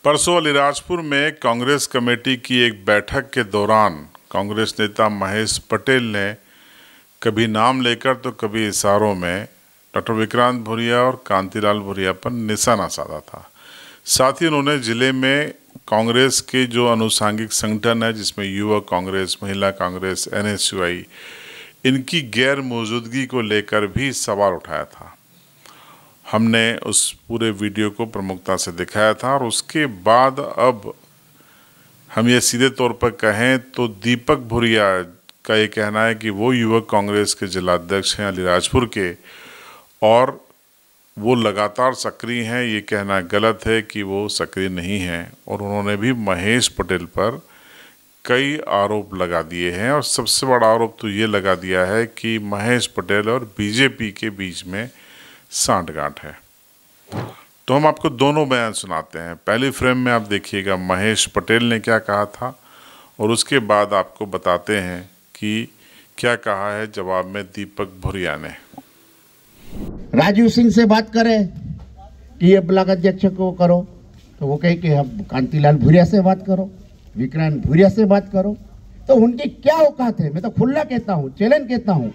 परसों अलीराजपुर में कांग्रेस कमेटी की एक बैठक के दौरान कांग्रेस नेता महेश पटेल ने कभी नाम लेकर तो कभी इशारों में डॉक्टर विक्रांत भूरिया और कांतिलाल भूरिया पर निशाना साधा था। साथ ही उन्होंने जिले में कांग्रेस के जो अनुषंगिक संगठन है, जिसमें युवक कांग्रेस, महिला कांग्रेस, NSUI, इनकी गैर मौजूदगी को लेकर भी सवाल उठाया था। हमने उस पूरे वीडियो को प्रमुखता से दिखाया था और उसके बाद अब हम ये सीधे तौर पर कहें तो दीपक भूरिया का ये कहना है कि वो युवक कांग्रेस के जिलाध्यक्ष हैं अलीराजपुर के और वो लगातार सक्रिय हैं। ये कहना गलत है कि वो सक्रिय नहीं हैं और उन्होंने भी महेश पटेल पर कई आरोप लगा दिए हैं और सबसे बड़ा आरोप तो ये लगा दिया है कि महेश पटेल और बीजेपी के बीच में सांठगांठ है। तो हम आपको दोनों बयान सुनाते हैं। पहली फ्रेम में आप देखिएगा महेश पटेल ने क्या कहा था और उसके बाद आपको बताते हैं कि क्या कहा है जवाब में दीपक भूरिया ने। राजीव सिंह से बात करें कि ये ब्लॉक अध्यक्ष को करो, तो वो कहे कि हम कांतिलाल भूरिया से बात करो, विक्रांत भूरिया से बात करो। तो उनकी क्या औकात है? मैं तो खुला कहता हूँ, चैलेंज कहता हूँ।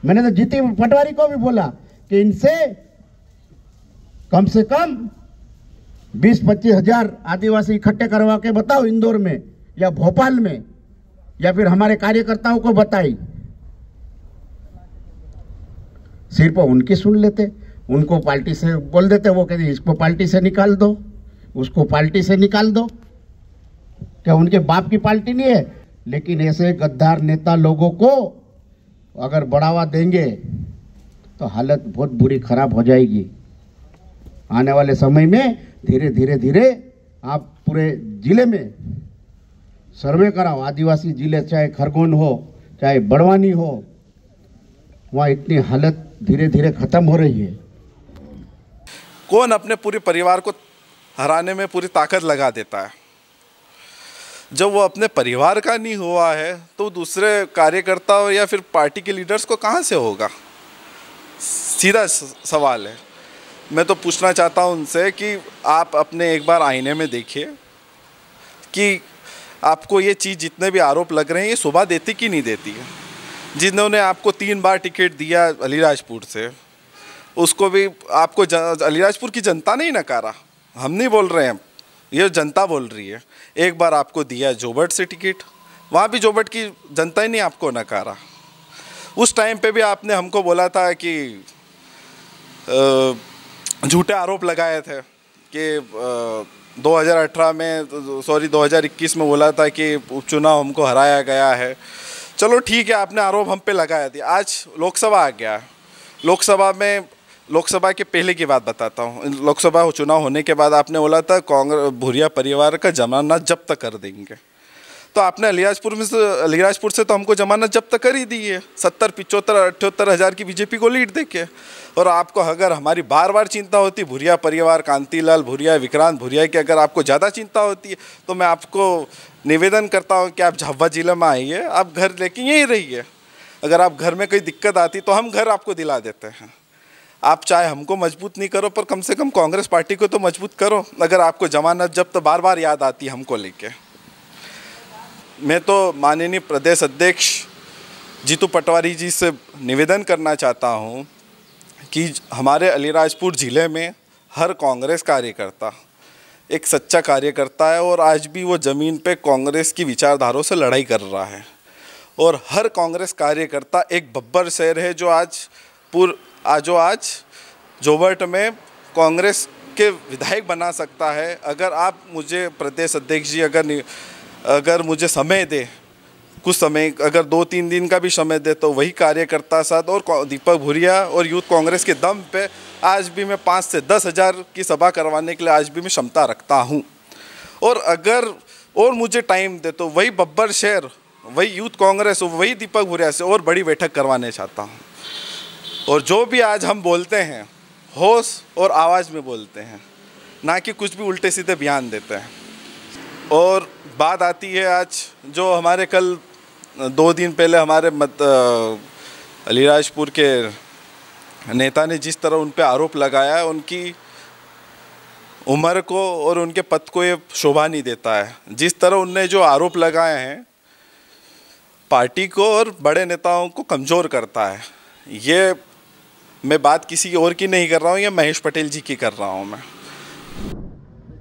मैंने तो जीती पटवारी को भी बोला कि इनसे कम से कम 20-25 हजार आदिवासी इकट्ठे करवा के बताओ, इंदौर में या भोपाल में, या फिर हमारे कार्यकर्ताओं को बताई। सिर्फ उनकी सुन लेते, उनको पार्टी से बोल देते, वो कहते इसको पार्टी से निकाल दो, उसको पार्टी से निकाल दो। क्या उनके बाप की पार्टी नहीं है? लेकिन ऐसे गद्दार नेता लोगों को अगर बढ़ावा देंगे तो हालत बहुत बुरी खराब हो जाएगी। आने वाले समय में धीरे धीरे धीरे आप पूरे जिले में सर्वे कराओ, आदिवासी जिले चाहे खरगोन हो चाहे बड़वानी हो, वहाँ इतनी हालत धीरे धीरे खत्म हो रही है। कौन अपने पूरे परिवार को हराने में पूरी ताकत लगा देता है? जब वो अपने परिवार का नहीं हुआ है तो दूसरे कार्यकर्ताओं या फिर पार्टी के लीडर्स को कहाँ से होगा? सीधा सवाल है। मैं तो पूछना चाहता हूँ उनसे कि आप अपने एक बार आईने में देखिए कि आपको ये चीज़, जितने भी आरोप लग रहे हैं, ये शोभा देती कि नहीं देती है। जिन्होंने आपको 3 बार टिकट दिया अलीराजपुर से, उसको भी आपको अलीराजपुर की जनता नहीं नकारा। हम नहीं बोल रहे हैं, ये जनता बोल रही है। एक बार आपको दिया जोबट से टिकट, वहाँ भी जोबट की जनता ही नहीं आपको नकारा। उस टाइम पे भी आपने हमको बोला था कि झूठे आरोप लगाए थे कि 2021 में बोला था कि उपचुनाव हमको हराया गया है। चलो ठीक है, आपने आरोप हम पे लगाया थी। आज लोकसभा आ गया। लोकसभा के पहले की बात बताता हूँ। लोकसभा चुनाव होने के बाद आपने बोला था कांग्रेस भूरिया परिवार का जमानत जब्त कर देंगे। तो आपने अलीराजपुर से तो हमको जमानत जब्त कर ही दी है, 70, 75, 78 हज़ार की बीजेपी को लीड देके। और आपको अगर हमारी बार बार चिंता होती भूरिया परिवार, कांतिलाल भूरिया, विक्रांत भूरिया की अगर आपको ज़्यादा चिंता होती है तो मैं आपको निवेदन करता हूँ कि आप झाबुआ जिले में आइए, आप घर लेके यहीं रहिए। अगर आप घर में कोई दिक्कत आती तो हम घर आपको दिला देते हैं। आप चाहे हमको मजबूत नहीं करो, पर कम से कम कांग्रेस पार्टी को तो मजबूत करो। अगर आपको जमानत जब्त बार बार याद आती हमको लेके। मैं तो माननीय प्रदेश अध्यक्ष जीतू पटवारी जी से निवेदन करना चाहता हूँ कि हमारे अलीराजपुर ज़िले में हर कांग्रेस कार्यकर्ता एक सच्चा कार्यकर्ता है और आज भी वो ज़मीन पे कांग्रेस की विचारधाराओं से लड़ाई कर रहा है। और हर कांग्रेस कार्यकर्ता एक बब्बर शेर है जो आज जोबट में कांग्रेस के विधायक बना सकता है। अगर आप मुझे प्रदेश अध्यक्ष जी अगर मुझे समय दे, कुछ समय, अगर 2-3 दिन का भी समय दे, तो वही कार्यकर्ता साथ और दीपक भूरिया और यूथ कांग्रेस के दम पे आज भी मैं 5 से 10 हज़ार की सभा करवाने के लिए आज भी मैं क्षमता रखता हूँ। और अगर और मुझे टाइम दे तो वही बब्बर शेर, वही यूथ कांग्रेस, वही दीपक भूरिया से और बड़ी बैठक करवाने चाहता हूँ। और जो भी आज हम बोलते हैं होश और आवाज़ में बोलते हैं, ना कि कुछ भी उल्टे सीधे बयान देते हैं। और बात आती है आज जो हमारे कल 2 दिन पहले हमारे अलीराजपुर के नेता ने जिस तरह उन पे आरोप लगाया, उम्र को और उनके पद को ये शोभा नहीं देता है। जिस तरह उनने जो आरोप लगाए हैं पार्टी को और बड़े नेताओं को कमज़ोर करता है। ये मैं बात किसी और की नहीं कर रहा हूँ, ये महेश पटेल जी की कर रहा हूँ मैं।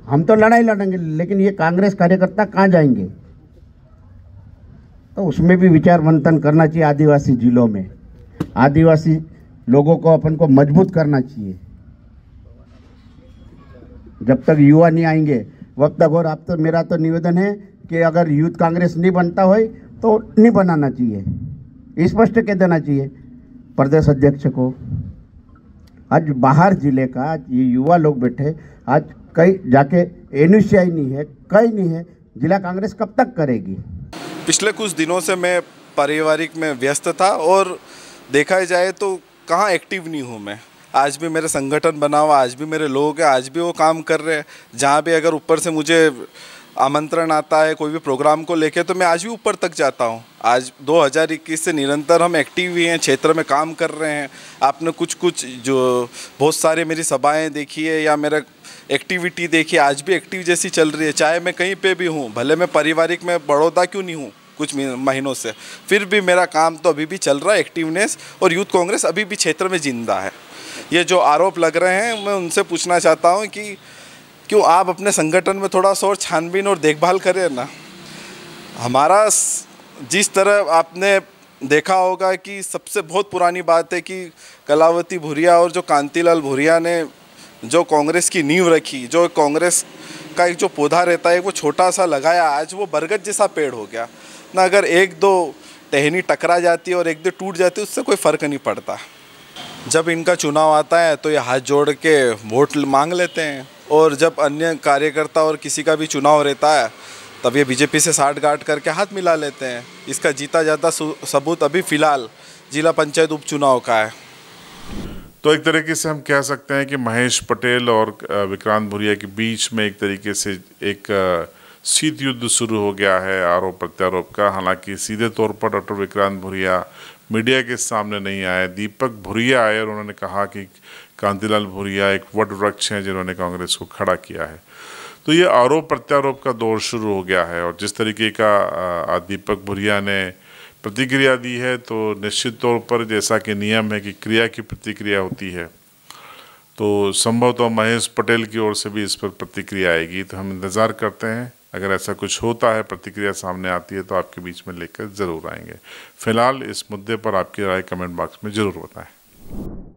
हम तो लड़ाई लड़ेंगे, लेकिन ये कांग्रेस कार्यकर्ता कहाँ जाएंगे? तो उसमें भी विचार मंथन करना चाहिए। आदिवासी जिलों में आदिवासी लोगों को अपन को मजबूत करना चाहिए। जब तक युवा नहीं आएंगे वक्त तक। और अब तो मेरा तो निवेदन है कि अगर यूथ कांग्रेस नहीं बनता हो तो नहीं बनाना चाहिए, स्पष्ट कह देना चाहिए प्रदेश अध्यक्ष को। आज बाहर जिले का आज ये युवा लोग बैठे, आज कई जाके एनयूसीआई नहीं है, कहीं नहीं है। जिला कांग्रेस कब तक करेगी? पिछले कुछ दिनों से मैं पारिवारिक में व्यस्त था और देखा जाए तो कहाँ एक्टिव नहीं हूँ मैं। आज भी मेरे संगठन बना हुआ, आज भी मेरे लोग हैं, आज भी वो काम कर रहे हैं। जहाँ भी अगर ऊपर से मुझे आमंत्रण आता है कोई भी प्रोग्राम को लेके तो मैं आज भी ऊपर तक जाता हूँ। आज 2021 से निरंतर हम एक्टिव ही हैं, क्षेत्र में काम कर रहे हैं। आपने कुछ जो बहुत सारे मेरी सभाएं देखी है या मेरा एक्टिविटी देखी, आज भी एक्टिव जैसी चल रही है। चाहे मैं कहीं पे भी हूँ, भले मैं पारिवारिक में बड़ौदा क्यों नहीं हूँ कुछ महीनों से, फिर भी मेरा काम तो अभी भी चल रहा है, एक्टिवनेस। और यूथ कांग्रेस अभी भी क्षेत्र में जिंदा है। ये जो आरोप लग रहे हैं मैं उनसे पूछना चाहता हूँ कि क्यों आप अपने संगठन में थोड़ा सा और छानबीन और देखभाल करें ना। हमारा जिस तरह आपने देखा होगा कि सबसे बहुत पुरानी बात है कि कलावती भूरिया और जो कांतिलाल भूरिया ने जो कांग्रेस की नींव रखी, जो कांग्रेस का एक जो पौधा रहता है वो छोटा सा लगाया, आज वो बरगद जैसा पेड़ हो गया ना। अगर एक दो टहनी टकरा जाती है और एक दो टूट जाती है उससे कोई फ़र्क नहीं पड़ता। जब इनका चुनाव आता है तो ये हाथ जोड़ के वोट मांग लेते हैं, और जब अन्य कार्यकर्ता और किसी का भी चुनाव रहता है तब ये बीजेपी से साठगांठ करके हाथ मिला लेते हैं। इसका जीता जाता सबूत अभी फ़िलहाल जिला पंचायत उपचुनाव का है। तो एक तरीके से हम कह सकते हैं कि महेश पटेल और विक्रांत भूरिया के बीच में एक तरीके से एक शीत युद्ध शुरू हो गया है आरोप प्रत्यारोप का। हालांकि सीधे तौर पर डॉक्टर विक्रांत भूरिया मीडिया के सामने नहीं आए। दीपक भूरिया आए और उन्होंने कहा कि कांतिलाल भूरिया एक वट वृक्ष हैं जिन्होंने कांग्रेस को खड़ा किया है। तो ये आरोप प्रत्यारोप का दौर शुरू हो गया है। और जिस तरीके का दीपक भूरिया ने प्रतिक्रिया दी है तो निश्चित तौर पर जैसा कि नियम है कि क्रिया की प्रतिक्रिया होती है, तो संभवतः महेश पटेल की ओर से भी इस पर प्रतिक्रिया आएगी। तो हम इंतज़ार करते हैं, अगर ऐसा कुछ होता है, प्रतिक्रिया सामने आती है तो आपके बीच में लेकर ज़रूर आएंगे। फिलहाल इस मुद्दे पर आपकी राय कमेंट बॉक्स में ज़रूर बताएं।